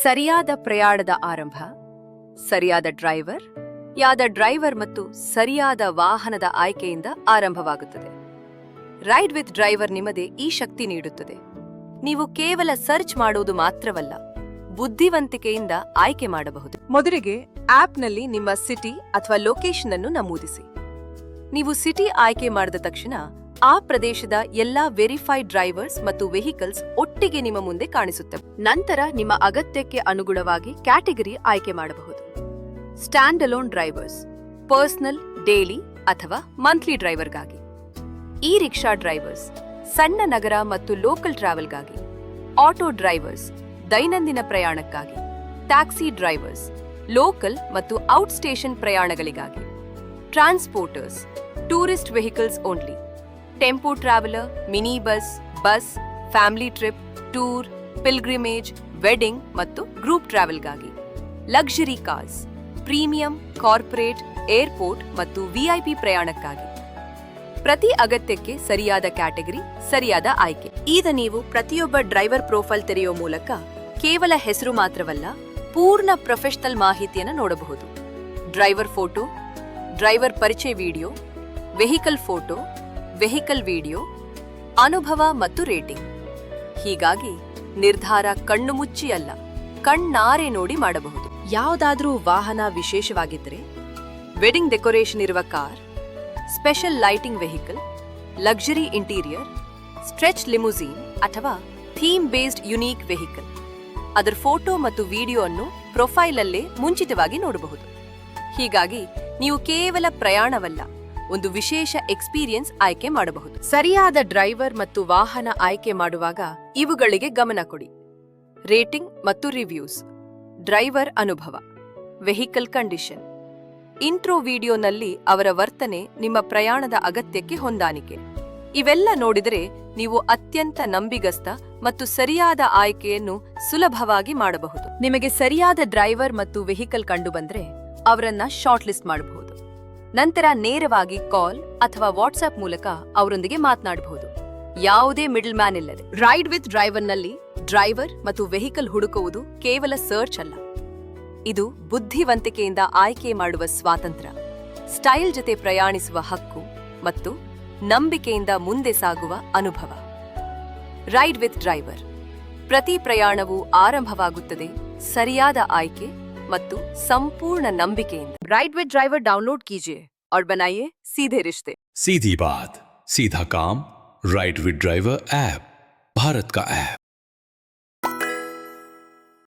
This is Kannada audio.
ಸರಿಯಾದ ಪ್ರಯಾಣದ ಆರಂಭ, ಸರಿಯಾದ ಡ್ರೈವರ್ ಮತ್ತು ಸರಿಯಾದ ವಾಹನದ ಆಯ್ಕೆಯಿಂದ ಆರಂಭವಾಗುತ್ತದೆ. ರೈಡ್ ವಿತ್ ಡ್ರೈವರ್ ನಿಮಗೆ ಈ ಶಕ್ತಿ ನೀಡುತ್ತದೆ. ನೀವು ಕೇವಲ ಸರ್ಚ್ ಮಾಡುವುದು ಮಾತ್ರವಲ್ಲ, ಬುದ್ಧಿವಂತಿಕೆಯಿಂದ ಆಯ್ಕೆ ಮಾಡಬಹುದು. ಮೊದಲಿಗೆ ಆಪ್ನಲ್ಲಿ ನಿಮ್ಮ ಸಿಟಿ ಅಥವಾ ಲೊಕೇಶನ್ ಅನ್ನು ನಮೂದಿಸಿ. ನೀವು ಸಿಟಿ ಆಯ್ಕೆ ಮಾಡಿದ ತಕ್ಷಣ ಆ ಪ್ರದೇಶದ ಎಲ್ಲಾ ವೆರಿಫೈಡ್ ಡ್ರೈವರ್ಸ್ ಮತ್ತು ವೆಹಿಕಲ್ಸ್ ಒಟ್ಟಿಗೆ ನಿಮ್ಮ ಮುಂದೆ ಕಾಣಿಸುತ್ತವೆ. ನಂತರ ನಿಮ್ಮ ಅಗತ್ಯಕ್ಕೆ ಅನುಗುಣವಾಗಿ ಕ್ಯಾಟಗರಿ ಆಯ್ಕೆ ಮಾಡಬಹುದು. Stand alone drivers, personal, daily ಅಥವಾ ಮಂತ್ಲಿ ಡ್ರೈವರ್ಗಾಗಿ. ಇ ರಿಕ್ಷಾ ಡ್ರೈವರ್ಸ್, ಸಣ್ಣ ನಗರ ಮತ್ತು ಲೋಕಲ್ ಟ್ರಾವೆಲ್ಗಾಗಿ. ಆಟೋ ಡ್ರೈವರ್ಸ್, ದೈನಂದಿನ ಪ್ರಯಾಣಕ್ಕಾಗಿ. ಟ್ಯಾಕ್ಸಿ ಡ್ರೈವರ್ಸ್, ಲೋಕಲ್ ಮತ್ತು ಔಟ್ ಸ್ಟೇಷನ್ ಪ್ರಯಾಣಗಳಿಗಾಗಿ. Transporters, tourist vehicles only. Tempo traveller, mini bus, family trip, tour, pilgrimage, wedding ಮತ್ತು ಗ್ರೂಪ್ ಟ್ರಾವೆಲ್ಗಾಗಿ. Luxury cars, premium, corporate, airport ಮತ್ತು ವಿಐಪಿ ಪ್ರಯಾಣಕ್ಕಾಗಿ. ಪ್ರತಿ ಅಗತ್ಯಕ್ಕೆ ಸರಿಯಾದ ಕ್ಯಾಟಗರಿ, ಸರಿಯಾದ ಆಯ್ಕೆ. ಈಗ ನೀವು ಪ್ರತಿಯೊಬ್ಬ ಡ್ರೈವರ್ ಪ್ರೊಫೈಲ್ ತೆರೆಯುವ ಮೂಲಕ ಕೇವಲ ಹೆಸರು ಮಾತ್ರವಲ್ಲ, ಪೂರ್ಣ ಪ್ರೊಫೆಷನಲ್ ಮಾಹಿತಿಯನ್ನು ನೋಡಬಹುದು. ಡ್ರೈವರ್ ಫೋಟೋ, ಡ್ರೈವರ್ ಪರಿಚಯ video, vehicle photo, vehicle video, ಅನುಭವ ಮತ್ತು ರೇಟಿಂಗ್. ಹೀಗಾಗಿ ನಿರ್ಧಾರ ಕಣ್ಣು ಮುಚ್ಚಿ ಅಲ್ಲ, ಕಣ್ಣಾರೆ ನೋಡಿ ಮಾಡಬಹುದು. ಯಾವುದಾದ್ರೂ ವಾಹನ ವಿಶೇಷವಾಗಿದ್ದರೆ, ವೆಡ್ಡಿಂಗ್ ಡೆಕೋರೇಷನ್ ಇರುವ car, special lighting vehicle, luxury interior, stretch limousine ಅಥವಾ ಥೀಮ್ ಬೇಸ್ಡ್ ಯುನೀಕ್ ವೆಹಿಕಲ್, ಅದರ ಫೋಟೋ ಮತ್ತು ವಿಡಿಯೋ ಅನ್ನು ಪ್ರೊಫೈಲ್ ಅಲ್ಲೇ ಮುಂಚಿತವಾಗಿ ನೋಡಬಹುದು. ಹೀಗಾಗಿ ನೀವು ಕೇವಲ ಪ್ರಯಾಣವಲ್ಲ, ಒಂದು ವಿಶೇಷ ಎಕ್ಸ್ಪೀರಿಯನ್ಸ್ ಆಯ್ಕೆ ಮಾಡಬಹುದು. ಸರಿಯಾದ ಡ್ರೈವರ್ ಮತ್ತು ವಾಹನ ಆಯ್ಕೆ ಮಾಡುವಾಗ ಇವುಗಳಿಗೆ ಗಮನ ಕೊಡಿ. ರೇಟಿಂಗ್ ಮತ್ತು ರಿವ್ಯೂಸ್, ಡ್ರೈವರ್ ಅನುಭವ, ವೆಹಿಕಲ್ ಕಂಡೀಷನ್. ಇಂಟ್ರೋ ವಿಡಿಯೋನಲ್ಲಿ ಅವರ ವರ್ತನೆ ನಿಮ್ಮ ಪ್ರಯಾಣದ ಅಗತ್ಯಕ್ಕೆ ಹೊಂದಾಣಿಕೆ. ಇವೆಲ್ಲ ನೋಡಿದರೆ ನೀವು ಅತ್ಯಂತ ನಂಬಿಗಸ್ತ ಮತ್ತು ಸರಿಯಾದ ಆಯ್ಕೆಯನ್ನು ಸುಲಭವಾಗಿ ಮಾಡಬಹುದು. ನಿಮಗೆ ಸರಿಯಾದ ಡ್ರೈವರ್ ಮತ್ತು ವೆಹಿಕಲ್ ಕಂಡುಬಂದ್ರೆ ಅವರನ್ನ ಶಾರ್ಟ್ ಲಿಸ್ಟ್ ಮಾಡಬಹುದು. ನಂತರ ನೇರವಾಗಿ ಕಾಲ್ ಅಥವಾ ವಾಟ್ಸ್ಆಪ್ ಮೂಲಕ ಅವರೊಂದಿಗೆ ಮಾತನಾಡಬಹುದು, ಯಾವುದೇ ಮಿಡಲ್ ಮ್ಯಾನ್ ಇಲ್ಲದೆ. ರೈಡ್ ವಿತ್ ಡ್ರೈವರ್ನಲ್ಲಿ ಡ್ರೈವರ್ ಮತ್ತು ವೆಹಿಕಲ್ ಹುಡುಕುವುದು ಕೇವಲ ಸರ್ಚ್ ಅಲ್ಲ, ಇದು ಬುದ್ಧಿವಂತಿಕೆಯಿಂದ ಆಯ್ಕೆ ಮಾಡುವ ಸ್ವಾತಂತ್ರ್ಯ, ಸ್ಟೈಲ್ ಜೊತೆ ಪ್ರಯಾಣಿಸುವ ಹಕ್ಕು ಮತ್ತು ನಂಬಿಕೆಯಿಂದ ಮುಂದೆ ಸಾಗುವ ಅನುಭವ. ರೈಡ್ ವಿತ್ ಡ್ರೈವರ್, ಪ್ರತಿ ಪ್ರಯಾಣವೂ ಆರಂಭವಾಗುತ್ತದೆ ಸರಿಯಾದ ಆಯ್ಕೆ ಮತ್ತು ಸಂಪೂर्ण ನಂಬಿಕೆಯಿಂದ. राइड विद ड्राइवर डाउनलोड कीजिए और बनाइए सीधे रिश्ते. सीधी बात, सीधा काम. Ride with driver app, Bharat का ऐप.